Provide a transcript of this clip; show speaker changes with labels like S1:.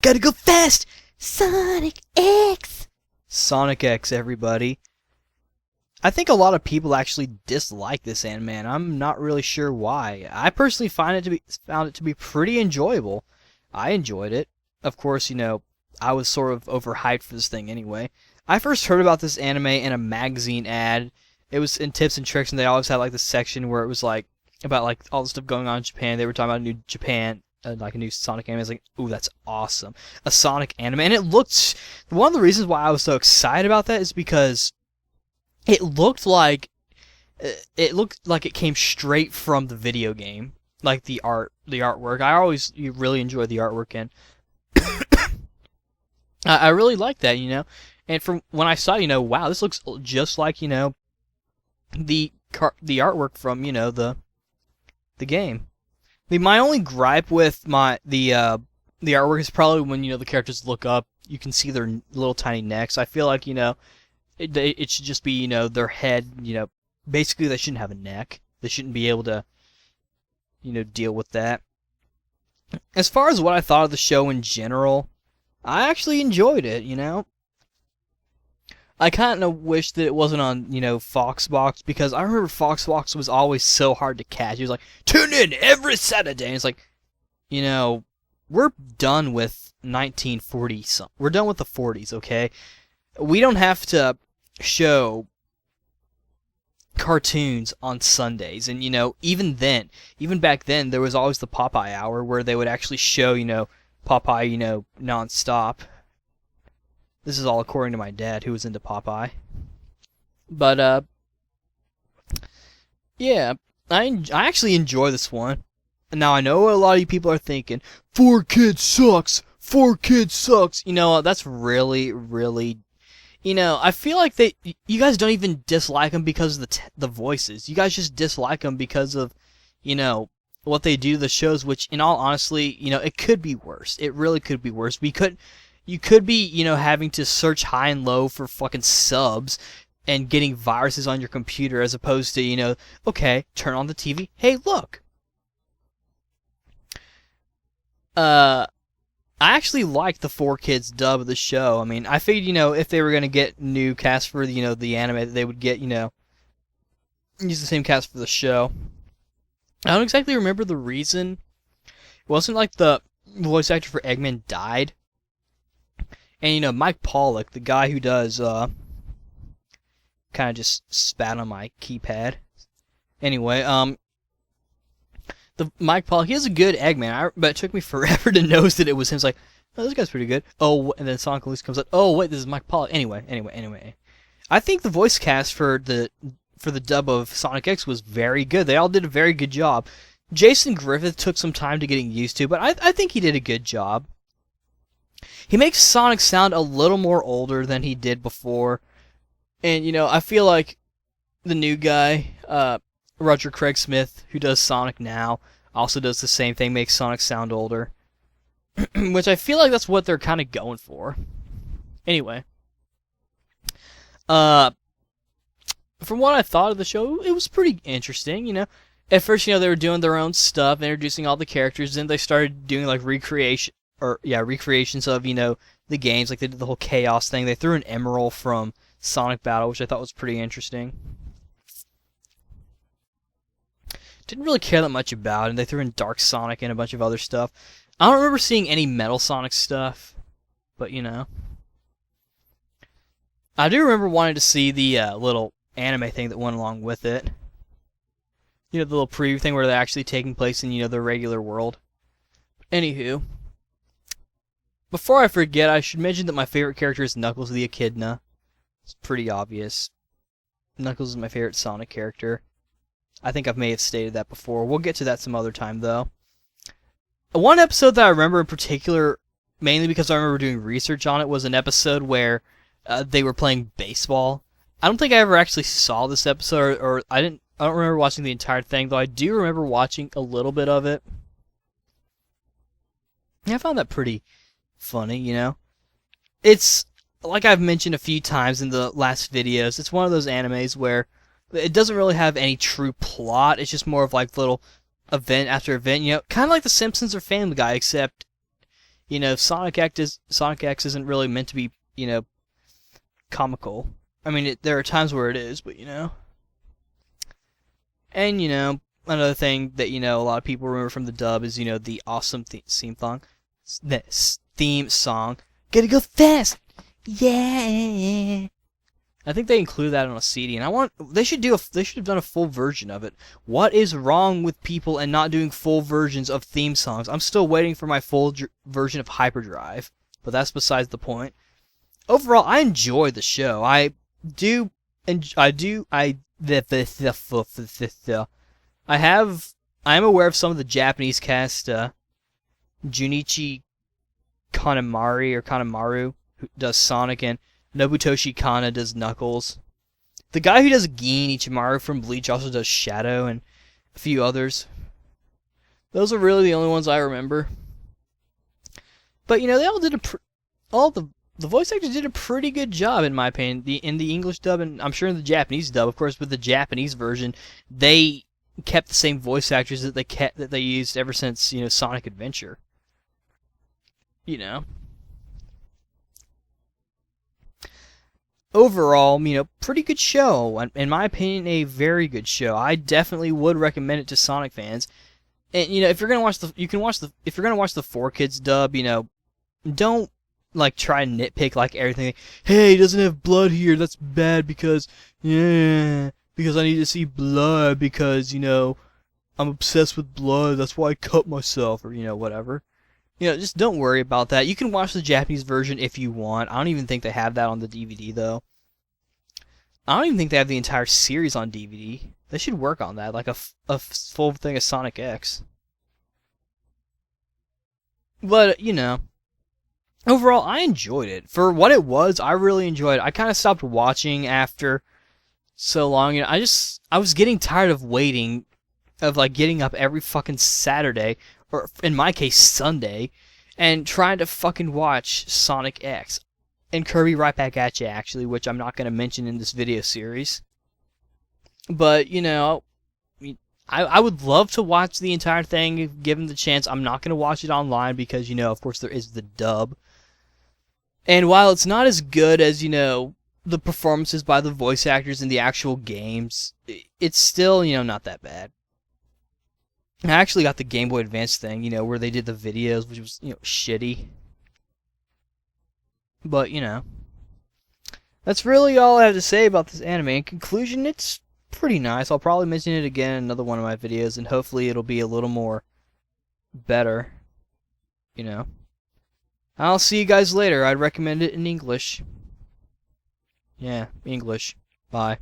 S1: Gotta go fast! Sonic X! Sonic X, everybody. I think a lot of people actually dislike this anime, and I'm not really sure why. I personally found it to be pretty enjoyable. I enjoyed it. Of course, I was sort of overhyped for this thing anyway. I first heard about this anime in a magazine ad. It was in Tips and Tricks, and they always had like this section where it was like about like all the stuff going on in Japan. They were talking about new Japan, like a new Sonic anime. I was like, ooh, that's awesome, a Sonic anime, and it looked. One of the reasons why I was so excited about that is because it looked like it came straight from the video game, like the artwork. I always really enjoy the artwork, and I really like that, And from when I saw, wow, this looks just like, the artwork from, the game. My only gripe with the artwork is probably when, the characters look up, you can see their little tiny necks. I feel like, it should just be, their head, basically they shouldn't have a neck. They shouldn't be able to, deal with that. As far as what I thought of the show in general, I actually enjoyed it, I kind of wish that it wasn't on, Foxbox, because I remember Foxbox was always so hard to catch. It was like, tune in every Saturday, and it's like, we're done with 1940 some. We're done with the 40s, okay? We don't have to show cartoons on Sundays, and even back then, there was always the Popeye hour where they would actually show, Popeye, non-stop. This is all according to my dad, who was into Popeye. But, yeah, I actually enjoy this one. Now, I know a lot of you people are thinking, 4Kids sucks! 4Kids sucks! That's really, really... I feel like you guys don't even dislike them because of the voices. You guys just dislike them because of, what they do to the shows, which, in all honesty, it could be worse. It really could be worse. You could be, having to search high and low for fucking subs and getting viruses on your computer as opposed to, okay, turn on the TV. Hey, look! I actually liked the 4Kids dub of the show. I mean, I figured, if they were going to get new cast for, the anime, they would get, use the same cast for the show. I don't exactly remember the reason. It wasn't like the voice actor for Eggman died. And, Mike Pollock, the guy who does, kind of just spat on my keypad. Anyway, the Mike Pollock, he has a good Eggman, but it took me forever to notice that it was him. It's like, oh, this guy's pretty good. Oh, and then Sonic Loose comes out. Oh, wait, this is Mike Pollock. Anyway. I think the voice cast for the dub of Sonic X was very good. They all did a very good job. Jason Griffith took some time to getting used to, but I think he did a good job. He makes Sonic sound a little more older than he did before. And, I feel like the new guy, Roger Craig Smith, who does Sonic now, also does the same thing, makes Sonic sound older. Which I feel like that's what they're kind of going for. Anyway. From what I thought of the show, it was pretty interesting, At first, they were doing their own stuff, introducing all the characters, then they started doing, like, recreations of, the games, like they did the whole Chaos thing. They threw an Emerald from Sonic Battle, which I thought was pretty interesting. Didn't really care that much about, and they threw in Dark Sonic and a bunch of other stuff. I don't remember seeing any Metal Sonic stuff, but I do remember wanting to see the little anime thing that went along with it. The little preview thing where they're actually taking place in, the regular world. Anywho, before I forget, I should mention that my favorite character is Knuckles the Echidna. It's pretty obvious. Knuckles is my favorite Sonic character. I think I may have stated that before. We'll get to that some other time, though. One episode that I remember in particular, mainly because I remember doing research on it, was an episode where they were playing baseball. I don't think I ever actually saw this episode, or I don't remember watching the entire thing, though I do remember watching a little bit of it. Yeah, I found that pretty funny, It's, like I've mentioned a few times in the last videos, it's one of those animes where it doesn't really have any true plot. It's just more of like little event after event, kind of like The Simpsons or Family Guy, except You know, Sonic X isn't really meant to be, you know, comical. I mean, there are times where it is, but you know. And you know, another thing that you know a lot of people remember from the dub is you know the awesome theme song. Gotta go fast, yeah. I think they include that on a CD, and they should have done a full version of it. What is wrong with people and not doing full versions of theme songs? I'm still waiting for my full version of Hyperdrive, but that's besides the point. Overall, I enjoy the show. I do, and I do, I am aware of some of the Japanese cast. Junichi Kanemaru, who does Sonic, and Nobutoshi Kana does Knuckles. The guy who does Gin Ichimaru from Bleach also does Shadow and a few others. Those are really the only ones I remember. But you know, they all did the voice actors did a pretty good job in my opinion. In the English dub, and I'm sure in the Japanese dub, of course, with the Japanese version, they kept the same voice actors that they used ever since, you know, Sonic Adventure. You know. Overall, you know, pretty good show. In my opinion, a very good show. I definitely would recommend it to Sonic fans. And you know, if you're gonna watch if you're gonna watch the 4Kids dub, you know, don't like try and nitpick like everything. Hey, he doesn't have blood here. That's bad because I need to see blood because you know I'm obsessed with blood. That's why I cut myself or you know whatever. You know, just don't worry about that. You can watch the Japanese version if you want. I don't even think they have that on the DVD, though. I don't even think they have the entire series on DVD. They should work on that, like a full thing of Sonic X. But, you know, overall, I enjoyed it. For what it was, I really enjoyed it. I kind of stopped watching after so long. You know, I was getting tired of waiting, of like getting up every fucking Saturday, or in my case Sunday, and trying to fucking watch Sonic X and Kirby Right Back at You, actually, which I'm not going to mention in this video series. But you know, I would love to watch the entire thing if given the chance. I'm not going to watch it online because you know, of course, there is the dub. And while it's not as good as you know the performances by the voice actors in the actual games, it's still you know not that bad. I actually got the Game Boy Advance thing, you know, where they did the videos, which was, you know, shitty. But, you know, that's really all I have to say about this anime. In conclusion, it's pretty nice. I'll probably mention it again in another one of my videos, and hopefully it'll be a little more better, you know. I'll see you guys later. I'd recommend it in English. Yeah, English. Bye.